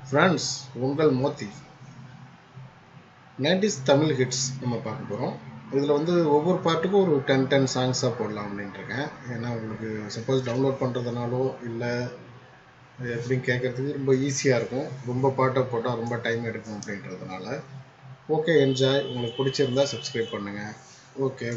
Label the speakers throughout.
Speaker 1: Friends, உங்கள் மோத்தி 90s Tamil hits நம்ம பார்க்க போகிறோம். இதில் வந்து ஒவ்வொரு பாட்டுக்கும் ஒரு 10 சாங்ஸாக போடலாம் அப்படின்ட்டுருக்கேன். ஏன்னா உங்களுக்கு சப்போஸ் டவுன்லோட் பண்ணுறதுனாலோ இல்லை எப்படின்னு கேட்குறதுக்கு ரொம்ப ஈஸியாக இருக்கும். ரொம்ப பாட்டை போட்டால் ரொம்ப டைம் எடுக்கும் அப்படின்றதுனால. Okay, enjoy. உங்களுக்கு பிடிச்சிருந்தா சப்ஸ்கிரைப் பண்ணுங்கள். ஓகே.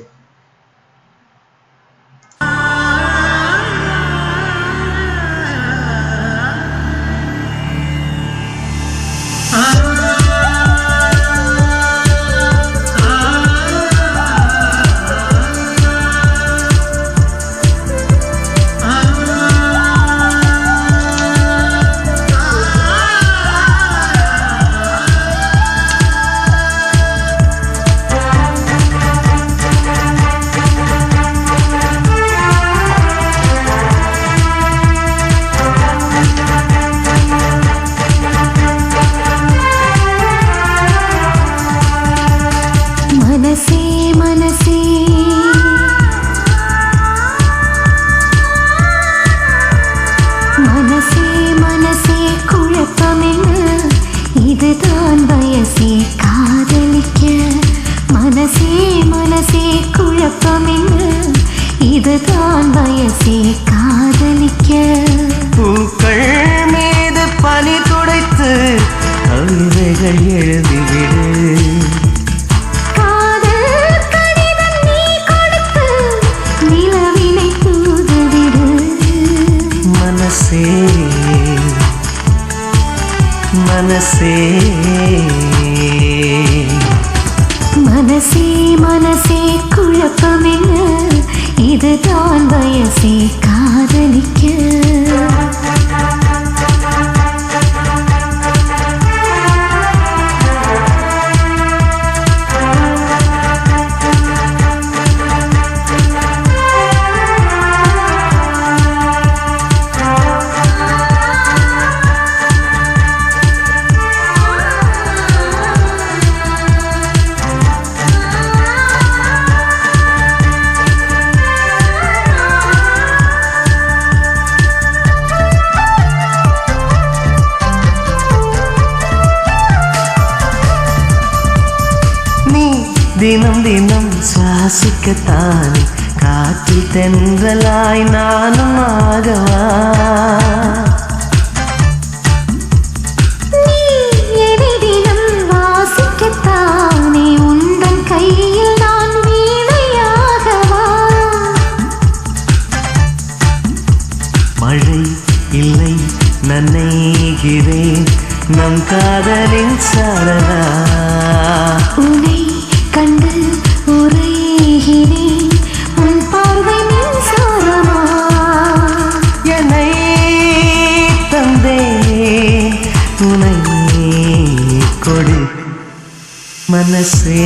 Speaker 2: இதுதான் வயசே காதலிக்க. மனசே மனசே குழப்பம் என்ன, இதுதான் வயசே காதலிக்க.
Speaker 3: பூக்கள் மீது பனி துடைத்து கவிதைகள் எழுதிவிடு.
Speaker 2: காதல் கடிதம் நீ கொடுத்து நிலவினை தூதுவிடு.
Speaker 3: மனசே மனசே
Speaker 2: மனசே மனசே குழப்பம் என்ன, இதுதான் வயசே காதலிக்க.
Speaker 3: தினம் தினம் சுவாசிக்கத்தான் காற்றில் தென்றலாய் நானும் ஆகவா.
Speaker 2: தினம் வாசிக்கத்தானே உந்தன் கையில் நான் வீணையாகவா.
Speaker 3: மழை இல்லை நனைகிறேன் நம் காதலின் சாரலா.
Speaker 2: உன்னை கண்டு உரைகிறேன் உன் பார்வை மின்சாரமா.
Speaker 3: என்னை தந்தே உனை கொடு. மனசே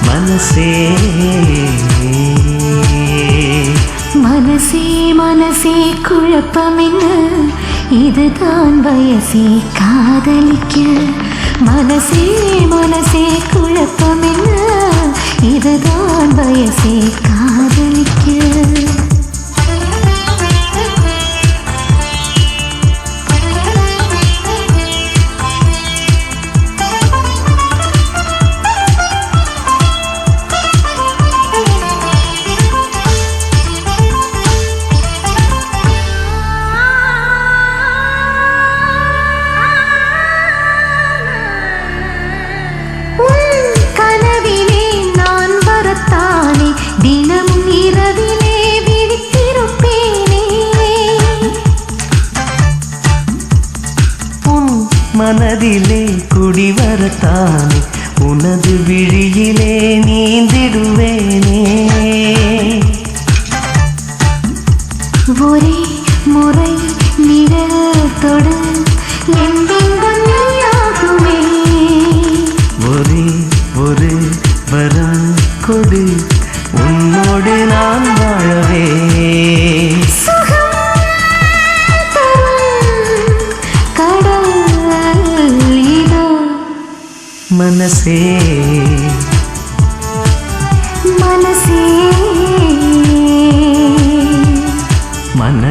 Speaker 3: மனசே
Speaker 2: மனசே மனசே குழப்பம் என்ன, இதுதான் வயசே காதலிக்க. மனசே மனசே குழப்பம் என்ன, இதுதான் வயசே காதலிக்க.
Speaker 3: மனதிலே குடிவரத்தானே உனது விழியிலே நீந்திடுவேனே.
Speaker 2: ஒரே முறை நிழல் தொடு என் பிம்பம் நீயாகுமே.
Speaker 3: ஒரே ஒரு வரம் கொடு உன்னோடு நான் வாழவே. மனசே மனசே மன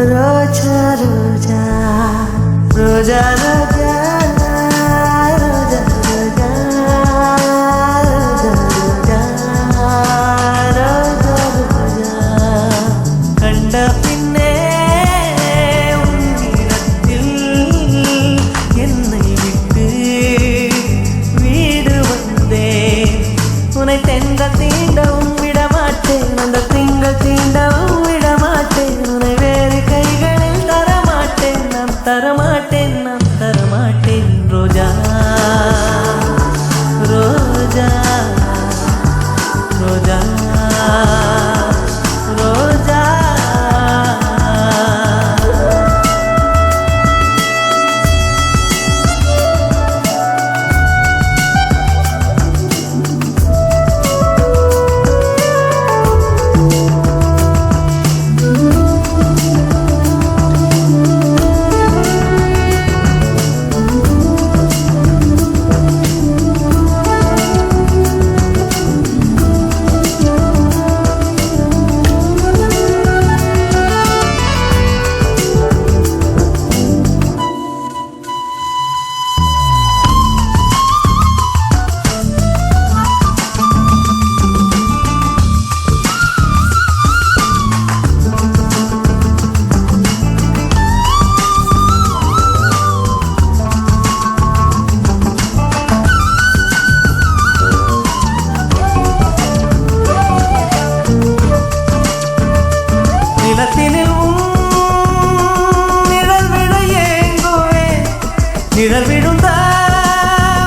Speaker 3: ரோஜா ரோஜா ரோஜா ரோஜா ரோஜா ரோஜா ரோஜா ரோஜா ரோஜா கண்ட பின்னே உன்னிடத்தில் என்னை விட்டு வீடு வந்தேன் உன்னை தெங்க தீண்டவும் விடமாட்டேன் அந்த திங்கள் தீண்டவும் விடமாட்டேன் உன்னை வேறு கைகளில் தரமாட்டேன் நான் தரமாட்டேன் நான் தரமாட்டேன் ரோஜா ரோஜா ரோஜா ரோஜா நிழல் விழுந்த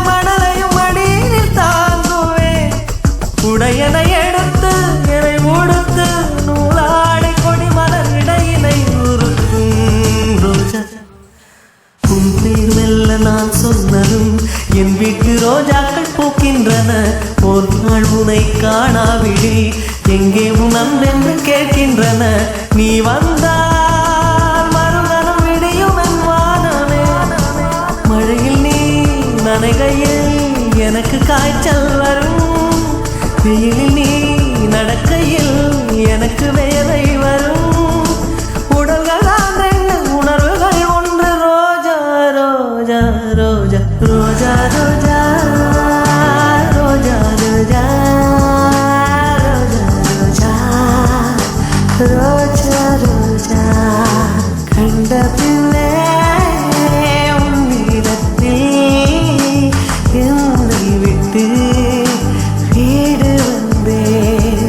Speaker 3: மணலையும் மடியில் தாங்குவேன் உடையனை எடுத்து என்னை உடுத்து நூலாடை கொடி மலர் இடையினை உருக்கும் ரோஜா உன் பேர் மெல்ல நான் சொன்னதும் என் வீட்டு ரோஜாக்கள் பூக்கின்றன ஒரு நாள் உனை காணாவிடி எங்கே உன் அன்பென்று கேட்கின்றன நீ வந்தால் மறுகணம் விடியும் என் வானமே மழையில் நீ நனைகையில் எனக்கு காய்ச்சல் வரும் வெயிலில் நீ நடக்கையில் எனக்கு வேலை வரும் உடல்கள் ரெண்டு உணர்வுகள் ஒன்று ரோஜா ரோஜா ரோஜா ரோஜா ரோஜா ரோஜா ரோஜா ரோஜா ரோஜா ரோஜா கண்ட பிள்ளை உன்னிடத்தில் என்னை விட்டு வீடு வந்தேன்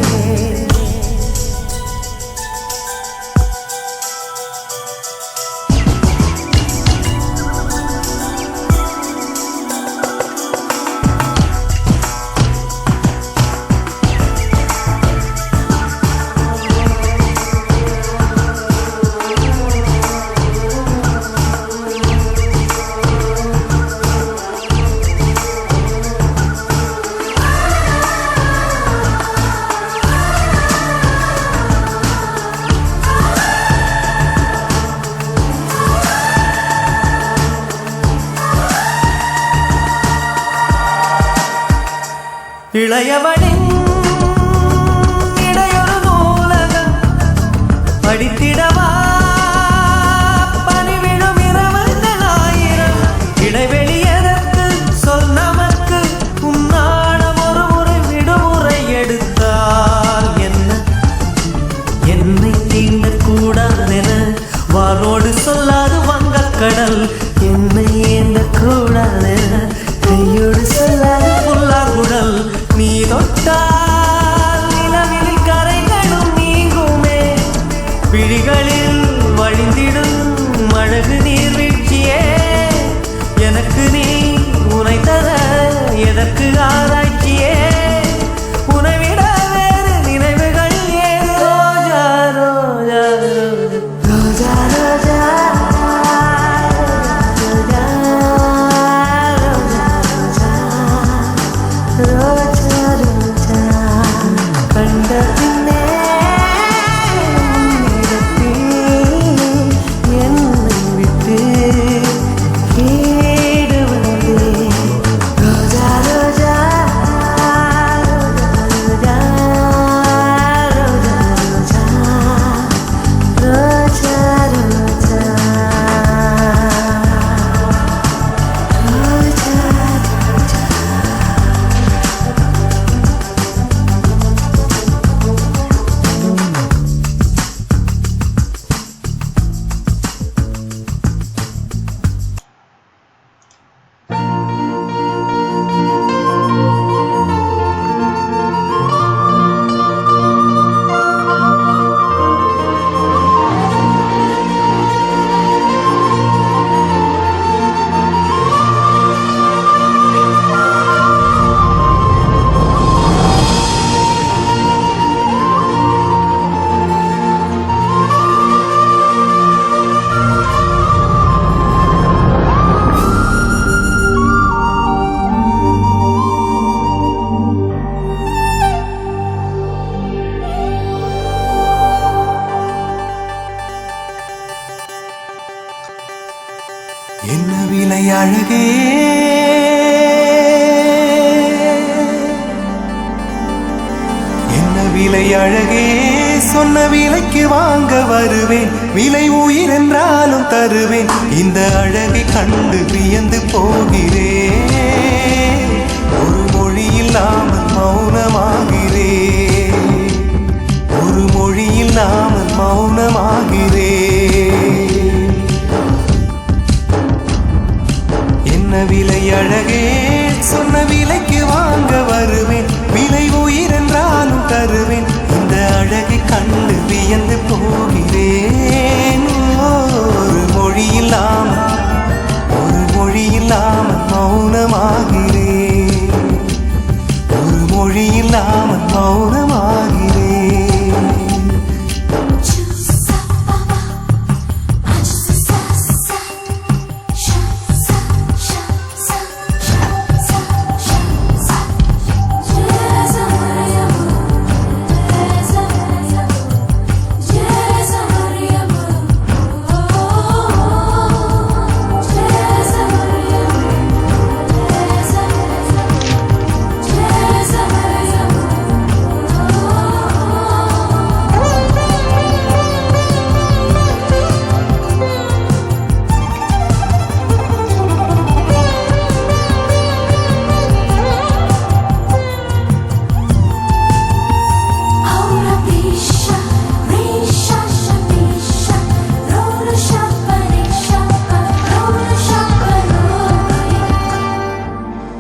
Speaker 3: இளையவனின் இடையொரு நூலகம் படித்திடவா பணிவிடும் இரவுகள் ஆயிரம் இடைவெளி எதற்கு சொல் நமக்கு உன்னாடம் ஒரு முறை விடுமுறை எடுத்தால் என்ன என்னை தீண்டக்கூடாதென வாரோடு சொல்லாது வங்கக்கடல் என்னை ஏந்தக்கூடாதென கையோடு சொல்லாது புல்லாங்குழல் நீ தொட்டால் நிலவில் கரைகளும் நீங்குமே விழிகளில் வழிந்திடும் அழகு நீர்வீழ்ச்சியே எனக்கு நீ உனை தர எதற்கு ஆராய்ச்சியே உனை விட வேறு நினைவுகள் ஏது ரோஜா ரோஜா ரோஜா ரோஜா ரோஜா ரோஜா கண்ட பின்னே என்னை விட்டு வீடு வந்தேன் ரோஜா ரோஜா ரோஜா ரோஜா ரோஜா ரோஜா என்ன விலை அழகே என்ன விலை அழகே சொன்ன விலைக்கு வாங்க வருவேன் விலை உயிர் என்றாலும் தருவேன் இந்த அழகை கண்டு வியந்து போகிறேன் ஒரு மொழி இல்லாமல் மௌனமாகிறேன் ஒரு மொழி இல்லாமல் மௌனமாகிறேன் என்ன விலை அழகே சொன்ன விலைக்கு வாங்க வருவேன் விலை உயிர் என்றாலும் தருவேன் இந்த அழகை கண்டு வியந்து போகிறேன் ஒரு மொழி இல்லாமல் மௌனமாகிறேன் ஒரு மொழி இல்லாமல் மௌனமாகிறேன்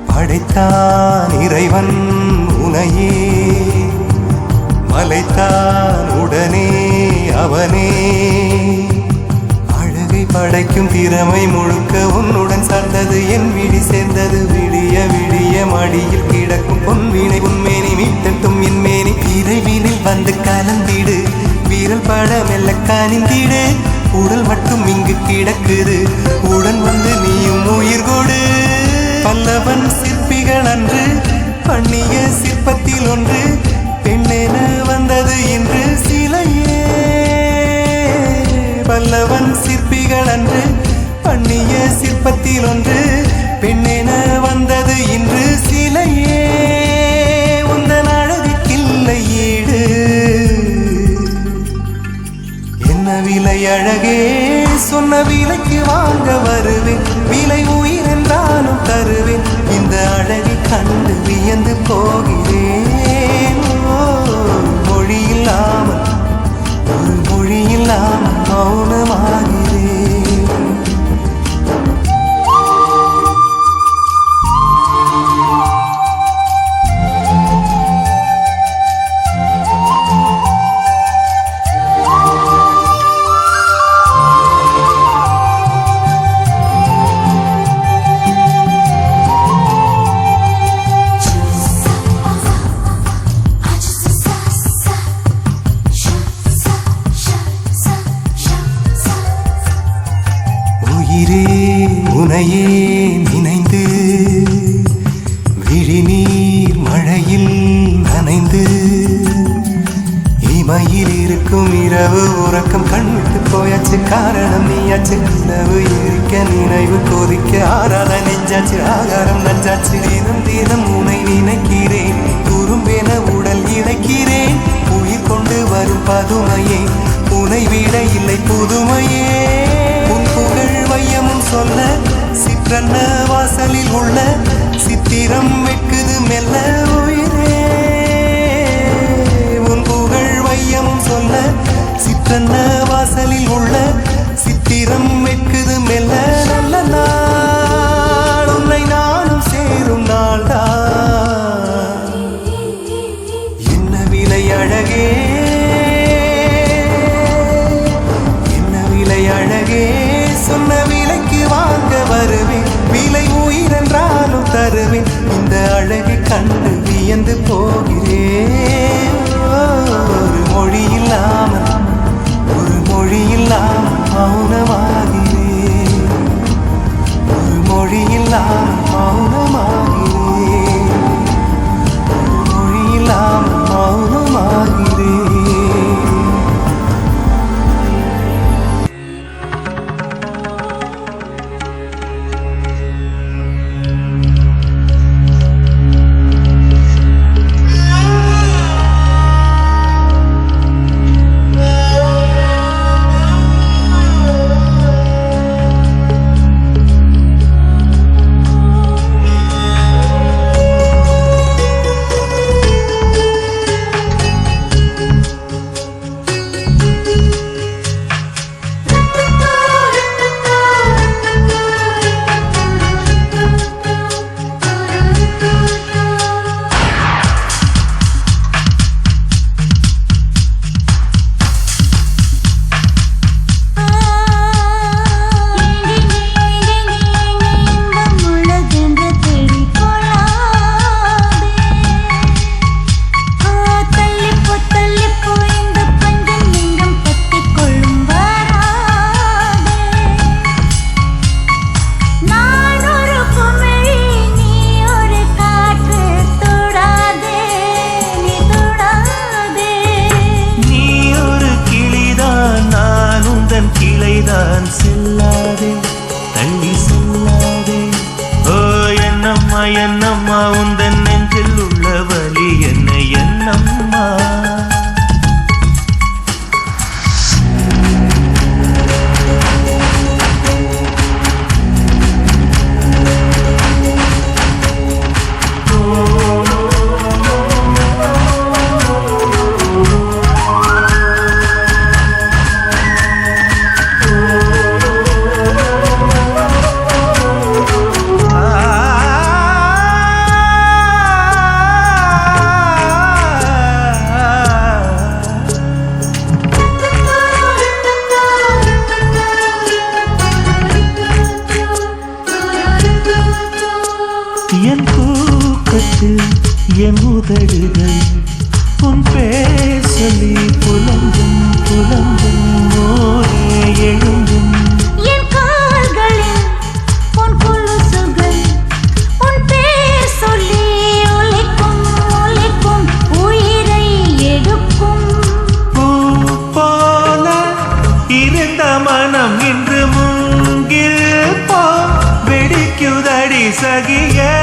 Speaker 3: படைத்தான் இறைவன் உனையே மலைத்தான் உடனே அவனே அழகை படைக்கும் திறமை முழுக்க உன்னுடன் சார்ந்தது என் விழி சேர்ந்தது விடிய விடிய மடியில் கிடக்கும் பொன்வினை உன்மேனி மீட்டட்டும் என் மேனி இறைவினில் வந்து கலந்திடு வீரல் பட மெல்ல காணிந்திடு உடல் மட்டும் இங்கு கிடக்குது உடன் வந்து நீயும் உயிர் கொடு பல்லவன் சிற்பிகள் அன்று பண்ணிய சிற்பத்தில் ஒன்று பெண்ணென வந்தது இன்று சிலையே பல்லவன் சிற்பிகள் அன்று பண்ணிய சிற்பத்தில் ஒன்று பெண்ணென வந்தது இன்று சிலையே உந்தன் அழகுக்கில்லை ஈடு என்ன விலை அழகே சொன்ன விலைக்கு வாங்க வருவேன் விலை உயிர் என்றாலும் தருவேன் இந்த அழகை கண்டு வியந்து போகிறேன் மொழி இல்லாமல் மௌனமாகிறேன் உனையே நினைந்து விழிநீர் மழையில் நனைந்து இமையில் இருக்கும் இரவு உறக்கம் கண்விட்டு போயாச்சு காரணம் நீயாச்சு நிலவு இருக்க நினைவு கொதிக்க ஆறாத நெஞ்சாச்சு ஆகாரம் நஞ்சாச்சு தினம் தினம் உனை நினைக்கிறேன் துரும்பென உடல் இழைக்கிறேன் உயிர் கொண்டு வரும் பதுமையே உனை விட இல்லை புதுமையே உன் புகழ் வையமும் சொல்ல சிற்றன்ன வாசலில் உள்ள சித்திரம் வெக்குது மெல்ல உயிரே உன் புகழ் வையமும் சொல்ல சிற்றன்ன வாசலில் உள்ள சித்திரம் வெக்குது மெல்ல நல்ல நாள் உன்னை நானும் சேரும் நாள்தான் என்ன விலை அழகே அழகே சொன்ன விலைக்கு வாங்க வருவேன் விலை உயிர் என்றாலும் தருவேன் இந்த அழகை கண்டு வியந்து போகிறேன் ஒரு மொழி இல்லாமல் மௌனமாகிறேன் ஒரு மொழி இல்லாமல் மௌனமாகிறேன் ஒரு மொழி இல்லாமல் மௌனமாகிறேன் உதடுகள் உன் பேர் சொல்லி புலம்பும் புலம்பும் ஓரே எழும்பும்
Speaker 2: என் கால்களில் உன் கொலுசுகள் உன் பேர் சொல்லி ஒலிக்கும் ஒலிக்கும் உயிரை எடுக்கும்
Speaker 3: பூ போல இருந்த மனம் இன்று மூங்கில் போ வெடிக்குதடி சகியே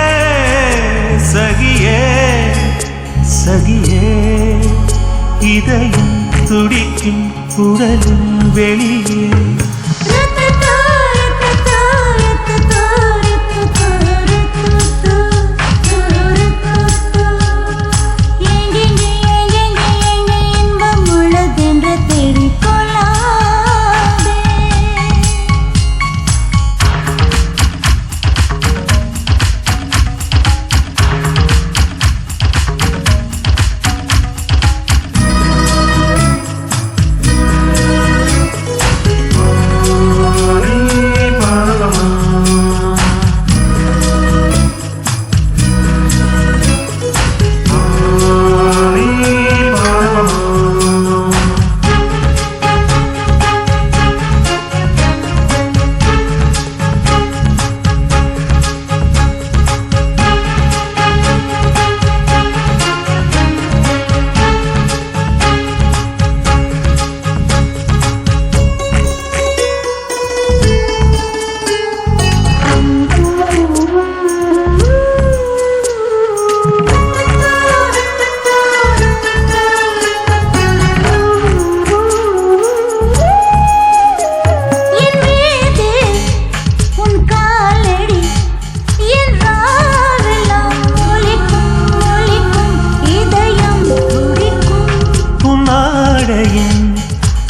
Speaker 3: சகியே சகியே இதயம் துடிக்கும் உடலும் வெளியே
Speaker 2: இன்பம் உள்ளதென்று தேடிக்கொள்ளாதே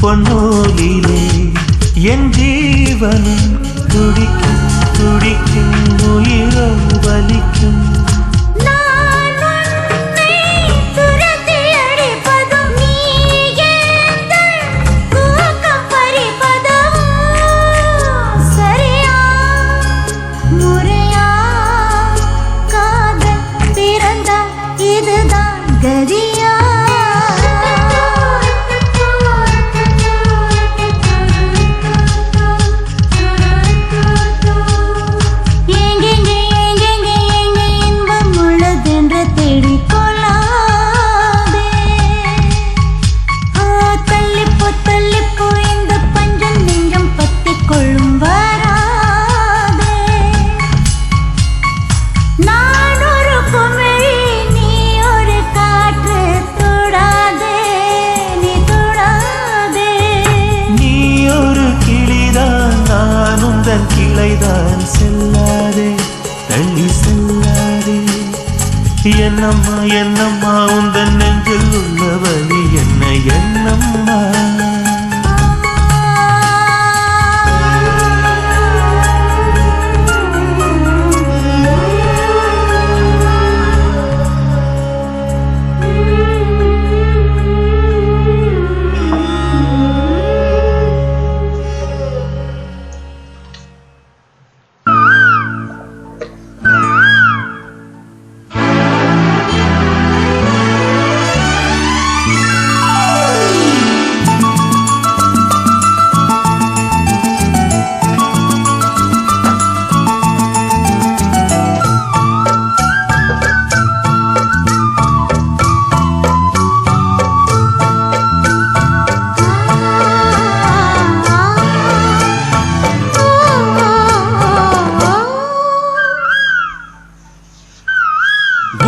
Speaker 3: பொன்னோலிலே என் ஜீவனும் துடிக்கும் துடிக்கும் உயிரோ வலிக்கும்
Speaker 2: கதியா இன்பம் உள்ளதென்று தேடிக்கொள்ளாதே தள்ளிப்போ இந்த பஞ்சம் நெஞ்சம் பத்திக் கொள்ளும் வராதே நான் ஒரு குமிழி நீ ஒரு காற்று தொடாதே நீ தொடாதே
Speaker 3: நீ ஒரு கிளிதான் நான் உந்தன் கிளைதான் செல்லாதே தள்ளி செல்லாதே என்னம்மா என்னம்மா உந்தன் நெஞ்சில் உள்ள வலி என்ன என்னம்மா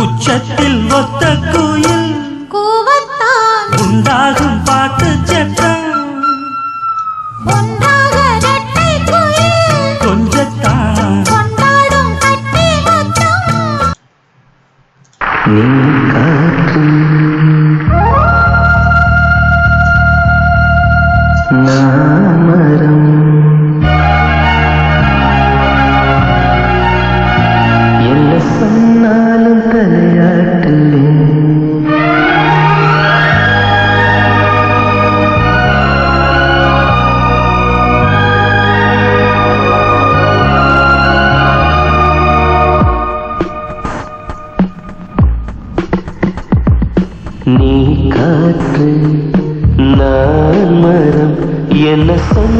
Speaker 3: உச்சத்தில் ஒத்த குயில்
Speaker 2: கூவத்தான்
Speaker 3: உண்டாகும் பாட்டு சட்டம்
Speaker 2: ஒன்றாக இரட்டை குயில்
Speaker 3: கொஞ்சத்தான்
Speaker 2: கொண்டாடும் கட்டி முத்தம்
Speaker 3: நீ காற்று நான் மரம் என்ன சொன்னாலும் தலையாட்டலே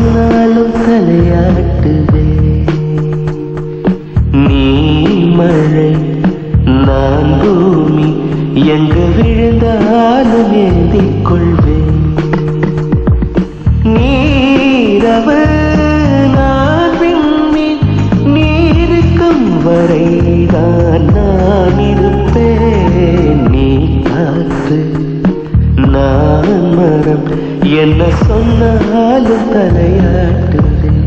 Speaker 3: சொன்னாலும் தலையாட்டுவே. நீ மழை நான் பூமி, எங்கு விழுந்தாலும் ஏந்திக் கொள்வேன். நீரவு நான் விண்மீன், நீருக்கும் வரைதான் நான் இருப்பேன். நீ காத்து நான் மரம், என்ன சொன்னாலும் தலையாட்டுவேன்.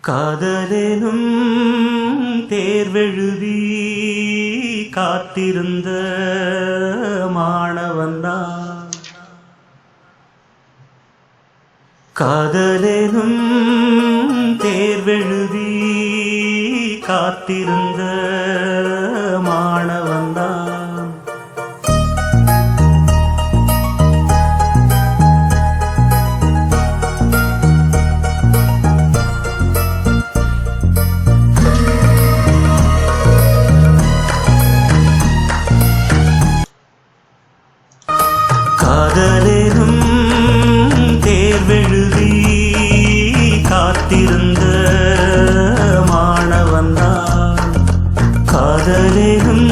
Speaker 3: காதலெனும் தேர்வெழுதி காத்திருந்த மாணவன்தான். காதலெனும் தேர்வெழுதி காத்திருந்த மாணவன்தான். காதலெனும் காத்திருந்த மாணவன்தான் காதலேனும்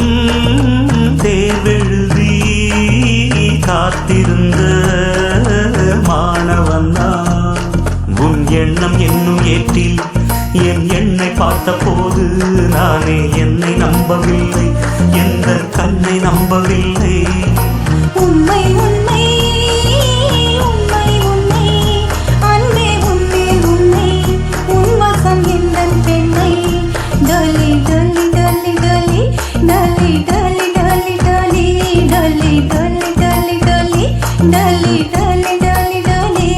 Speaker 3: தேர்வெழுதி காத்திருந்த மாணவன்தான் உன் எண்ணம் என்னும் ஏற்றில் என் எண்ணை பார்த்த போது நானே என்னை நம்பவில்லை எந்த கண்ணை நம்பவில்லை
Speaker 2: உண்மை உண்மை உண்மை உண்மை அன்பே உண்மை உண்மை உன் வசம் எந்தன் பெண்ணை டலி டலி டலி டலி டலி டலி டலி டலி டலி டலி டலி டலி டலி டலி டலி டலி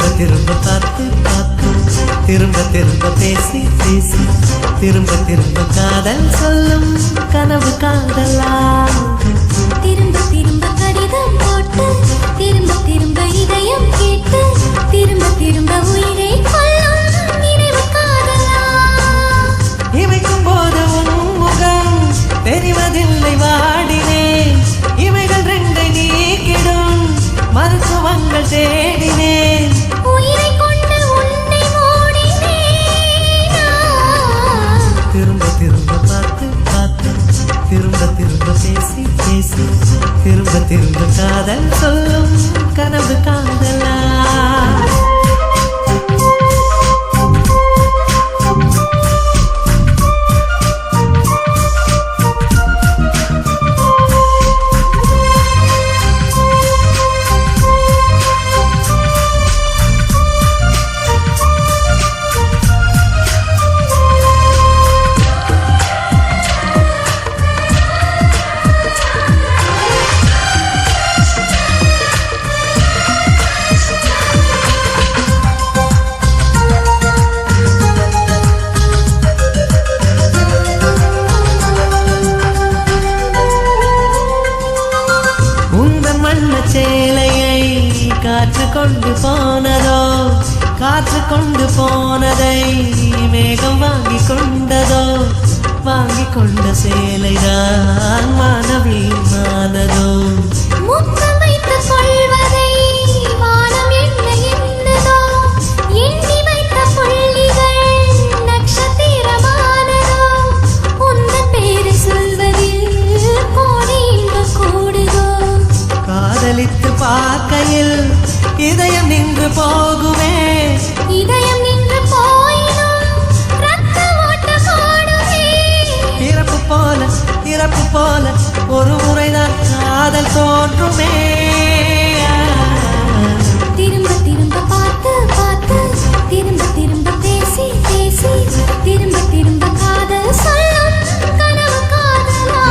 Speaker 3: திரும்ப திரும்ப பார்த்து பார்த்து திரும்ப திரும்ப பேசி பேசி திரும்ப திரும்ப காதல் சொல்லும் கனவு காதலா
Speaker 2: திரும்ப திரும்ப கடிதம் போட்டு திரும்ப திரும்ப இதயம் கேட்டு திரும்ப திரும்ப உயிரை கொல்லும் நினைவு காதலா
Speaker 3: இமைக்கும் போது உன் முகம் தெரிவதில்லை வாடினேன் இவைகள் ரெண்டை நீக்கிடும் மருத்துவங்கள் தேடினேன்
Speaker 2: உயிரை கொண்டு உன்னை மூடினேனா
Speaker 3: திரும்ப திரும்ப பார்த்து பார்த்து திரும்ப திரும்ப பேசி பேசி திரும்ப திரும்ப காதல் சொல்லும் கனவு காதலா சேலையை காற்று கொண்டு போனதோ காற்று கொண்டு போனதை மேகம் வாங்கி கொண்டதோ வாங்கி கொண்ட சேலைதான் மானவீமானதோ
Speaker 2: முத்தம் வைத்துக் கொள்வதை வானம் என்ன என்னதோ எண்ணி வைத்த புள்ளிகள் நட்சத்திரமானதோ உந்தன் பேரை சொல்வதில் கோடி இன்பம் கூடுதோ
Speaker 3: காதலித்து பார்க்கையில் இதயம் நின்று போகுமே
Speaker 2: இதயம் நின்று போயினும் ரத்த ஓட்டம் ஓடுமே
Speaker 3: இறப்பு போல ஒரு முறைதான் காதல் தோன்றுமே
Speaker 2: திரும்ப திரும்ப பார்த்து பார்த்து திரும்ப திரும்ப பேசி பேசி திரும்ப திரும்ப காதல் சொல்லும் கனவு காதலா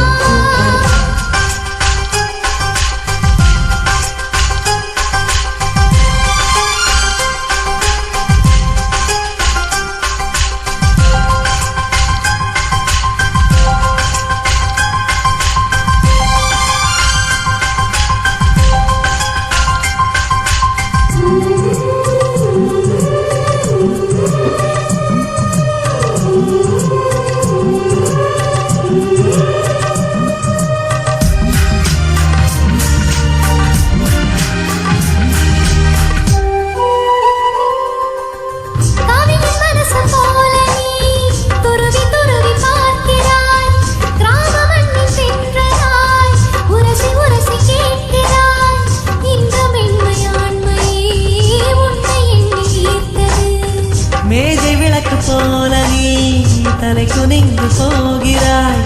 Speaker 3: தலை குனிந்து போகிறாய்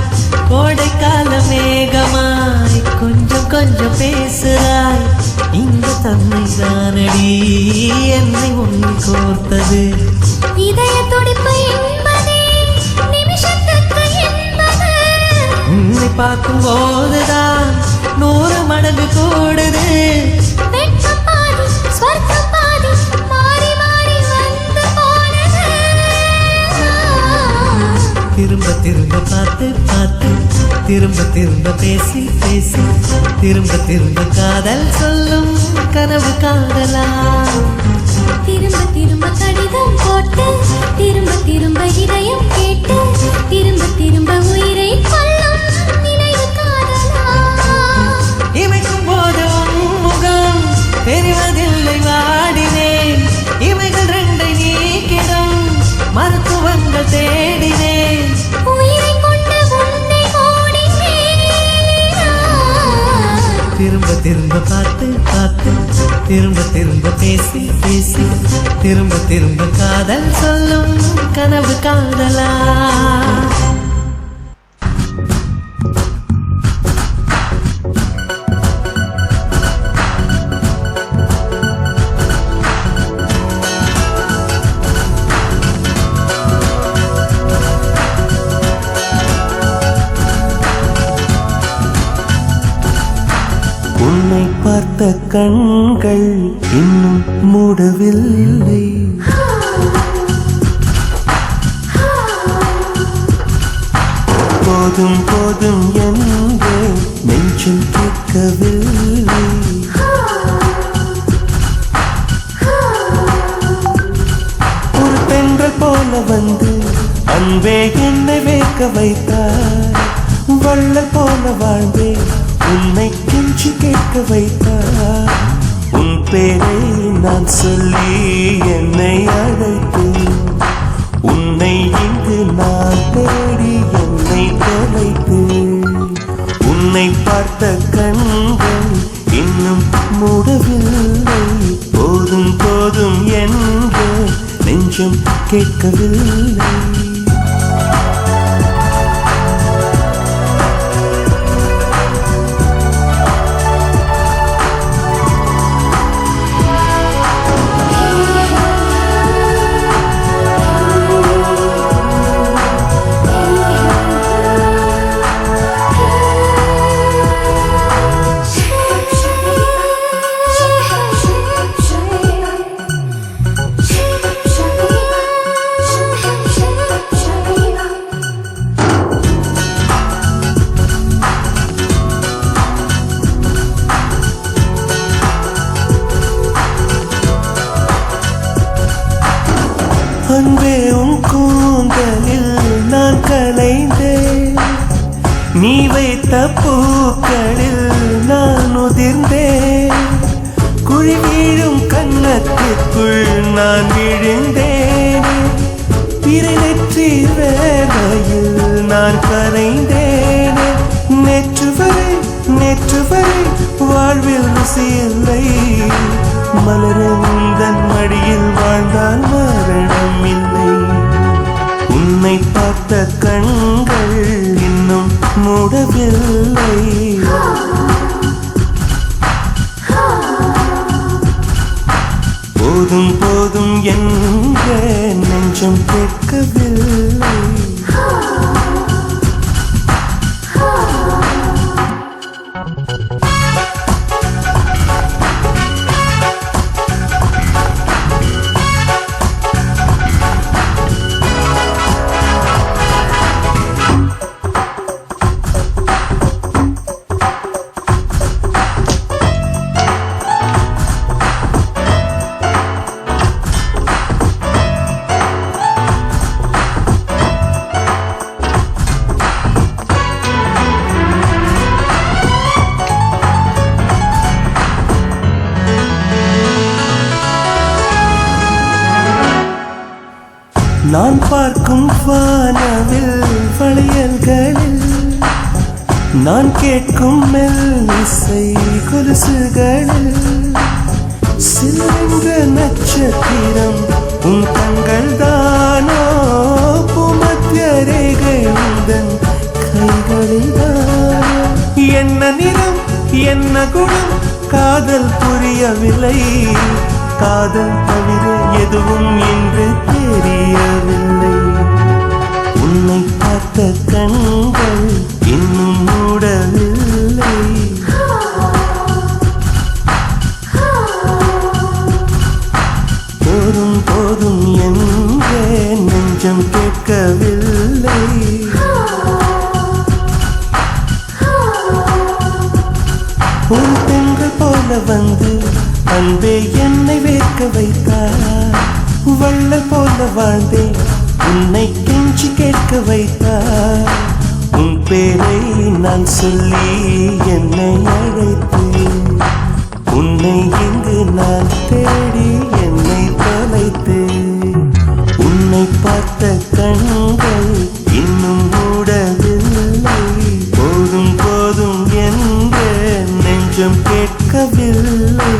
Speaker 3: கோடைக்கால மேகமாய் கொஞ்சம் கொஞ்சம் பேசுகிறாய் இங்கு தன்னை தானடி என்னை உன்னை கோர்த்தது
Speaker 2: இதய துடிப்பு என்பதே நிமிஷத்துக்கு என்பது
Speaker 3: உன்னை பார்க்கும் போதுதான் 100 மடங்கு கூடுது
Speaker 2: வெட்கம் பாதி ஸ்வர்க்கம் பாதி மாறி மாறி வந்து போனது
Speaker 3: திரும்ப திரும்ப பார்த்து பார்த்து திரும்ப திரும்ப பேசி பேசி திரும்ப திரும்ப காதல் சொல்லும் கனவு காதலா
Speaker 2: திரும்ப திரும்ப கடிதம் போட்டு திரும்ப திரும்ப இதயம் கேட்டு திரும்ப திரும்ப உயிரை கொல்லும் நினைவு காதலா
Speaker 3: இமைக்கும் போது உன் முகம் தெரிவதில்லை வாடினேன் இவைகள் ரெண்டை நீக்கிடும் மருத்துவங்கள் தேடினேன்
Speaker 2: உயிரை கொண்டு உன்னை மூடினேனா
Speaker 3: திரும்ப திரும்ப பார்த்து பார்த்து திரும்ப திரும்ப பேசி பேசி திரும்ப திரும்ப காதல் சொல்லும் கனவு காதலா உன்னை பார்த்த கண்கள் இன்னும் மூடவில்லை. போதும் போதும் என்று நெஞ்சில் கேட்கவில்லை. ஒரு பெண்கள் போல வந்து அன்பே என்னை வேக்க வைத்தார். வள்ளல் போல வாழ்ந்தே உன்னை கெஞ்சி கேட்க வைத்தார். உன் பேரை நான் சொல்லி என்னை அழைத்தேன். உன்னை இங்கு நான் தேடி என்னை தொலைத்தேன். உன்னை பார்த்த கண்கள் இன்னும் மூடவில்லை. போதும் போதும் என்று நெஞ்சம் கேட்கவில்லை. அன்பே உன் கூந்தலில் நான் கலைந்தேன். நீ வைத்த பூக்களில் நான் உதிர்ந்தேன். குழி வீழும் கன்னத்திற்குள் நான் விழுந்தேன். பிறை நெற்றி வேளையில் நான் கரைந்தேன். நேற்று வரை வாழ்வில் ருசியில்லை. மலரந்தன் மடியில் வாழ்ந்தால் மரணம் இல்லை. உன்னை பார்த்த கண்கள் இன்னும் மூடவில்லை. போதும் போதும் என்ற நெஞ்சம் கேட்கவில்லை. நான் பார்க்கும் வானவில் வளையல்களில் நான் கேட்கும் மெல்லிசை கொலுசுகளில் சிலென்ற நட்சத்திரம் உன் கண்கள் தானோ? பூமத்திய ரேகை உந்தன் கைகளில் தானோ? என்ன நிறம் என்ன குணம் காதல் புரியவில்லை. காதல் தவிர எதுவும் என்று தெரியவில்லை. உன்னை பார்த்த கண்கள் இன்னும் மூடவில்லை. போதும் போதும் என்ற நெஞ்சம் கேட்கவில்லை. ஒரு பெண்கள் போல வந்து அன்பே என்னை வேக்க வைத்தார். வள்ளல் போல வாழ்ந்தே உன்னை கெஞ்சி கேட்க வைத்தார். உன் பேரை நான் சொல்லி என்னை அழைத்தேன். உன்னை இங்கு நான் தேடி என்னை தொலைத்தேன். உன்னை பார்த்த கண்கள் இன்னும் மூடவில்லை. போதும் போதும் என்ற நெஞ்சம் கேட்கவில்லை.